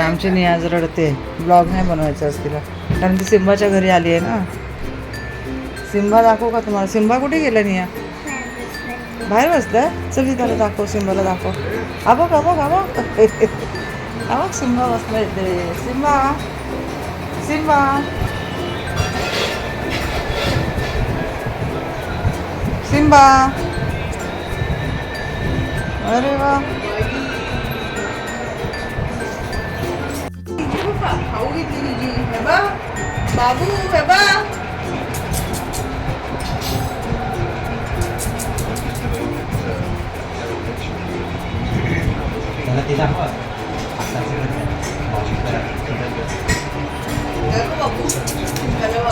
आमची नियाज रडते, ब्लॉग नाही बनवायचा आज तिला, कारण ती सिम्बाच्या घरी आली आहे ना. सिम्बा दाखवू का तुम्हाला? सिम्बा कुठे गेला निया? बाहेर बसलाय. चल ती त्याला दाखव, सिम्बाला दाखव. बघ सिम्बा बसलाय ते. Simba Simba Simba. अरे वा, खाऊ घेतली तुझी. हे बा बाबू, हे बा.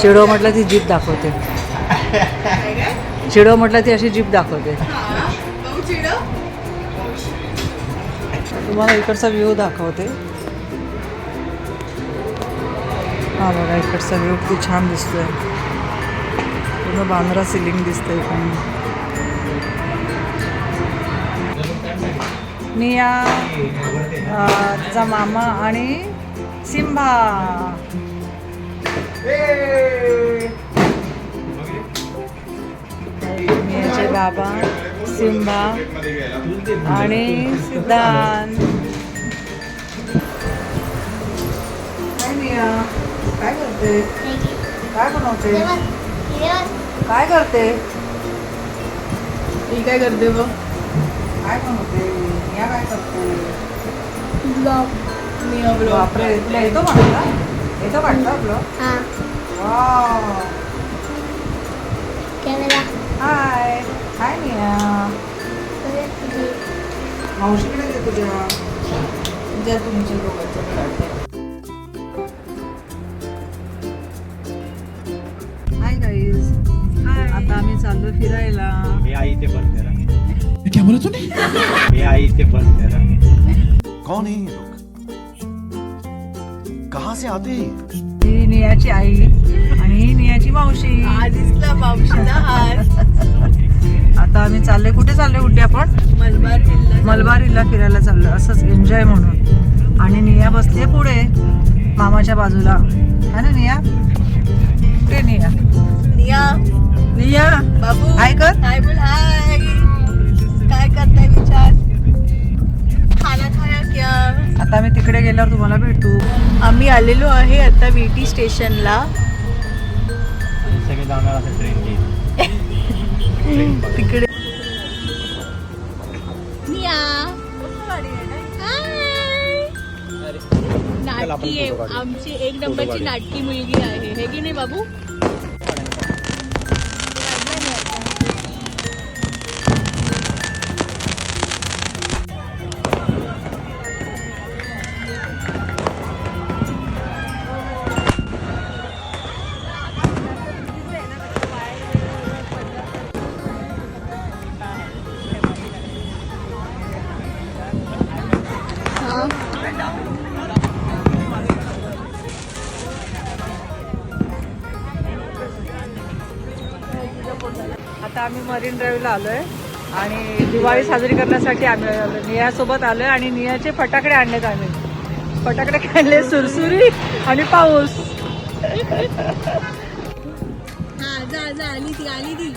चिडो म्हटलं ती जीप दाखवते. चिडो म्हटलं ती अशी जीप दाखवते. तुम्हाला इकडचा व्ह्यू दाखवते. हा बघा, इकडचा व्ह्यू किती छान दिसतोय. पूर्ण बांद्रा सिलिंग दिसतंय इकडून. निया, तिचा मामा आणि सिम्बा. नियाचे बाबा, सिम्बा आणि सिद्धांत. काय निया, काय करते? काय बनवते? काय करते? ही काय करते बघ? काय बनवते? निया काय करते? ब्लॉग. बापरे, तुला येतो म्हणता? येतो काढता ब्लॉग? वाव. हाय हाय निया. मावशीकडे दे तुझ्या तुमच्या दोघांचं काढते. हाय गाईज, आता आम्ही चाललो फिरायला. ये आई ते बंद करा. क्या बोला तूने? ये आई ते बंद करा. कौन है ये लोग? कहाँ से आते हैं? ही नियाची आई आणि ही नियाची मावशी. आधीचला मावशीला हार. आता आम्ही चाललोय. कुठे चाललोय कुठे? आपण मलबार हिलला फिरायला चाललोय, असंच एन्जॉय म्हणून. आणि निया बसते पुढे मामाच्या बाजूला. है ना निया? कुठे निया? निया बाबू हाय कर. हाय बोल. हाय, काय करताय विचार? खाना खाया क्या? आता आम्ही तिकडे गेल्यावर तुम्हाला भेटू. आम्ही आलेलो आहे आता VT स्टेशनला. सगळे जाणार असं ट्रेन घेईल. तिकडे नाटकी आहे आमची, एक नंबरची नाटकी मुलगी आहे, हे की नाही बाबू? आता आम्ही मरीन ड्राईव्हला आलोय आणि दिवाळी साजरी करण्यासाठी आम्ही आलो. नियासोबत आलोय आणि नियाचे फटाकडे आणलेत आम्ही. फटाकडे आणले, सुरसुरी आणि पाऊस. हा जा आली ती.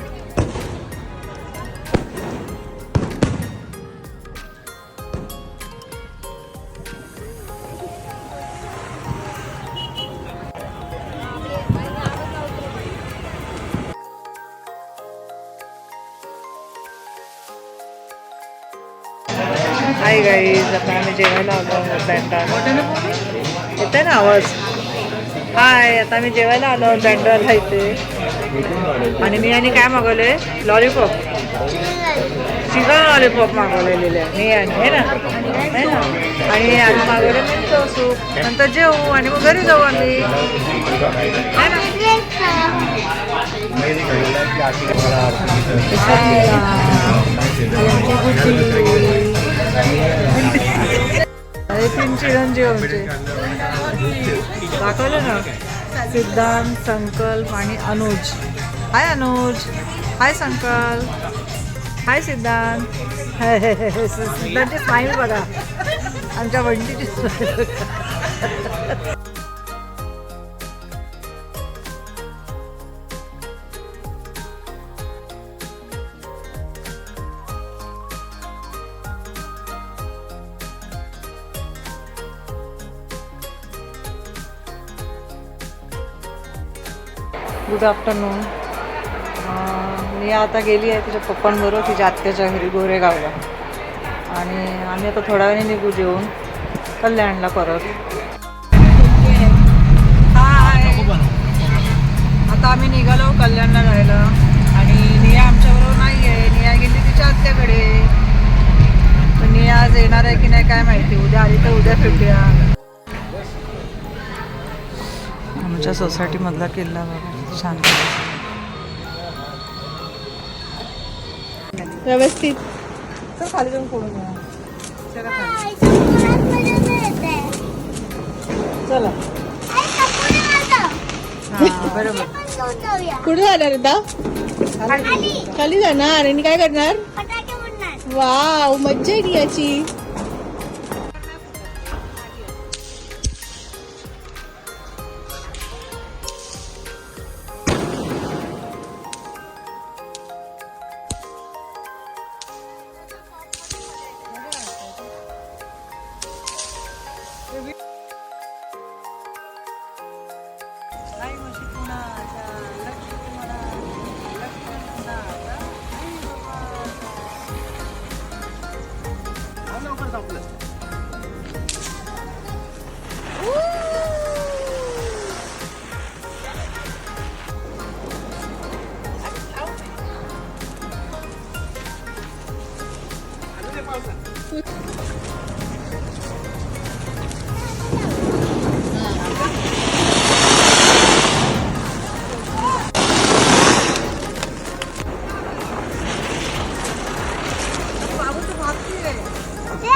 हाय गाईज, आता आम्ही जेवायला आलो आहोत बँडॉल. येतोय ना आवाज? हाय, आता आम्ही जेवायला आलो आहोत बँडॉलला इथे. आणि नियाने काय मागवलंय? लॉलीपॉप, चिकन लॉलीपॉप मागवलेले नियाने, आहे ना? आणि आम्ही मागवले मिंटो सूप. नंतर जेवू आणि मग घरी जाऊ आम्ही. तीन चिरंजीव आमचे दाखवलं ना. सिद्धांत, संकल्प आणि अनुज. हाय अनुज. हाय संकल्प. हाय सिद्धांत. सिद्धांतची स्माईल बघा, आमच्या वंटीची स्माईल बघा. Good afternoon. मी आता गेली आहे तिच्या पप्पांबरोबर तिच्या आत्याच्या घरी गोरेगावला, आणि आम्ही आता थोड्या वेळाने निघू जेवून कल्याणला परत. हाय, आता आम्ही निघालो कल्याणला जायला, आणि निया आमच्याबरोबर नाही आहे. निया गेली तिच्या आत्याकडे. तर निया आज येणार आहे की नाही काय माहिती. उद्या आली तर उद्या भेटूया. आमच्या सोसायटीमधला किल्ला बघा, छान व्यवस्थित. तर खाली जाऊन फोडून घ्या. चला खाली. चला. हां बरोबर. कुठे जाणार आता? खाली जाणार आणि काय करणार? वाव, मज्जा आहे याची.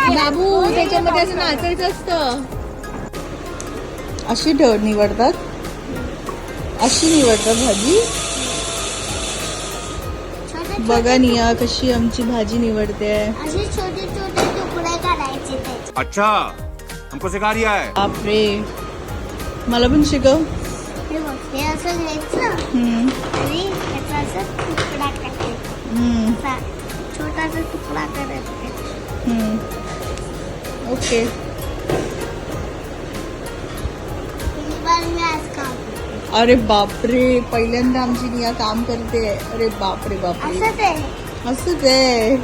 बाबू, त्याच्यामध्ये असं नाचायचं असतं. अशी निवडतात, अशी निवडतात भाजी. बघा निया कशी आमची भाजी निवडते. असे छोटे छोटे तुकडे करायचे त्याचे. अच्छा हमको सिखा रिया है. बापरे, मला पण शिकव. हे बघ, हे असं घ्यायचं आणि त्याचा असा तुकडा टाकायचा. असा छोटासा तुकडा करायचा. ओके. मी आज खाऊ. अरे बापरे, पहिल्यांदा आमची निया काम करते. अरे बापरे बापरे, असंच आहे. असंच आहे.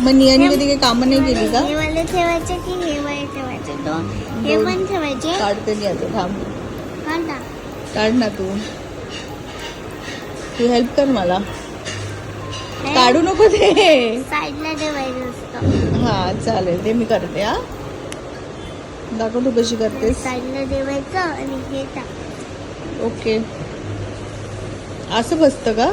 मग नियाने कधी काही कामं नाही केली का? हे वाले ठेवायचे की हे वाले ठेवायचे? दोन. हे पण ठेवायचे. काढते नियाचं, थांब. काढ ना. काढ ना तू हेल्प कर मला. काढू नको ते. साईडला ठेवायचं असतं. हा चालेल, ते मी करते. हा दाखव तू कशी करतेस. साईडला ठेवायचं आणि हे टाक. ओके, असं बसतं का?